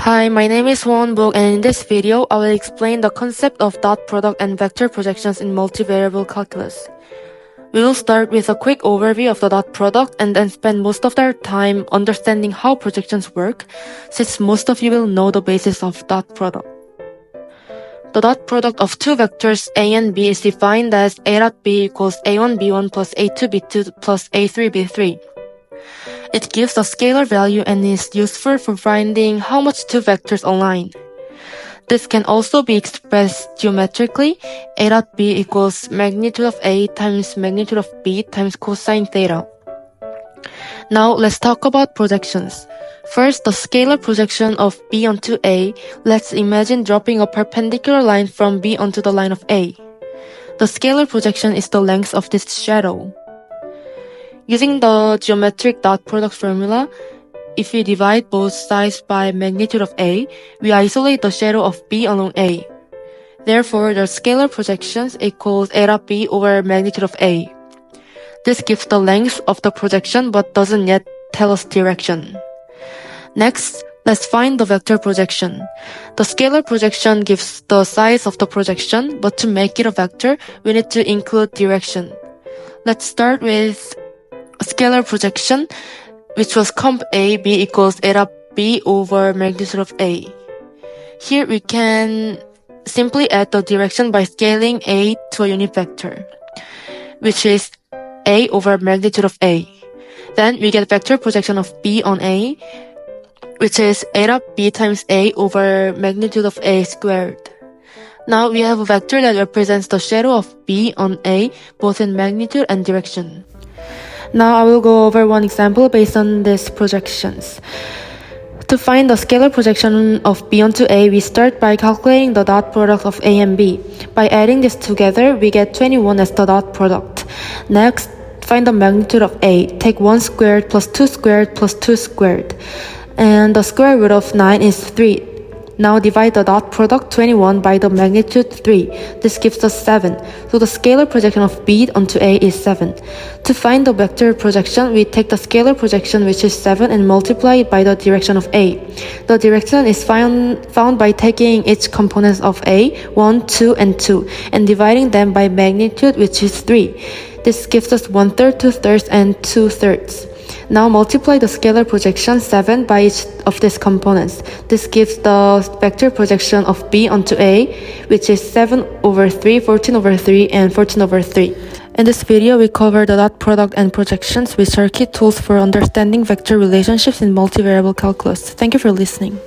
Hi, my name is Sowon, and in this video, I will explain the concept of dot product and vector projections in multivariable calculus. We will start with a quick overview of the dot product and then spend most of our time understanding how projections work, since most of you will know the basis of dot product. The dot product of two vectors a and b is defined as a dot b equals a1b1 plus a2b2 plus a3b3. It gives a scalar value and is useful for finding how much two vectors align. This can also be expressed geometrically. A dot b equals magnitude of a times magnitude of b times cosine theta. Now let's talk about projections. First, the scalar projection of b onto a. Let's imagine dropping a perpendicular line from b onto the line of a. The scalar projection is the length of this shadow. Using the geometric dot product formula, if we divide both sides by magnitude of a, we isolate the shadow of b along a. Therefore, the scalar projections equals a dot b over magnitude of a. This gives the length of the projection but doesn't yet tell us direction. Next, let's find the vector projection. The scalar projection gives the size of the projection, but to make it a vector, we need to include direction. Let's start with a scalar projection, which was comp a b equals a dot b over magnitude of a. Here we can simply add the direction by scaling a to a unit vector, which is a over magnitude of a. Then we get vector projection of b on a, which is a dot b times a over magnitude of a squared. Now we have a vector that represents the shadow of b on a, both in magnitude and direction. Now I will go over one example based on these projections. To find the scalar projection of b onto a, we start by calculating the dot product of a and b. By adding this together, we get 21 as the dot product. Next, find the magnitude of a. Take 1 squared plus 2 squared plus 2 squared. And the square root of 9 is 3. Now divide the dot product 21 by the magnitude 3. This gives us 7. So the scalar projection of b onto a is 7. To find the vector projection, we take the scalar projection, which is 7, and multiply it by the direction of a. The direction is found by taking each component of a, 1, 2, and 2, and dividing them by magnitude, which is 3. This gives us 1/3, 2/3, and 2/3. Now multiply the scalar projection 7 by each of these components. This gives the vector projection of b onto a, which is 7 over 3, 14 over 3, and 14 over 3. In this video, we cover the dot product and projections, which are key tools for understanding vector relationships in multivariable calculus. Thank you for listening.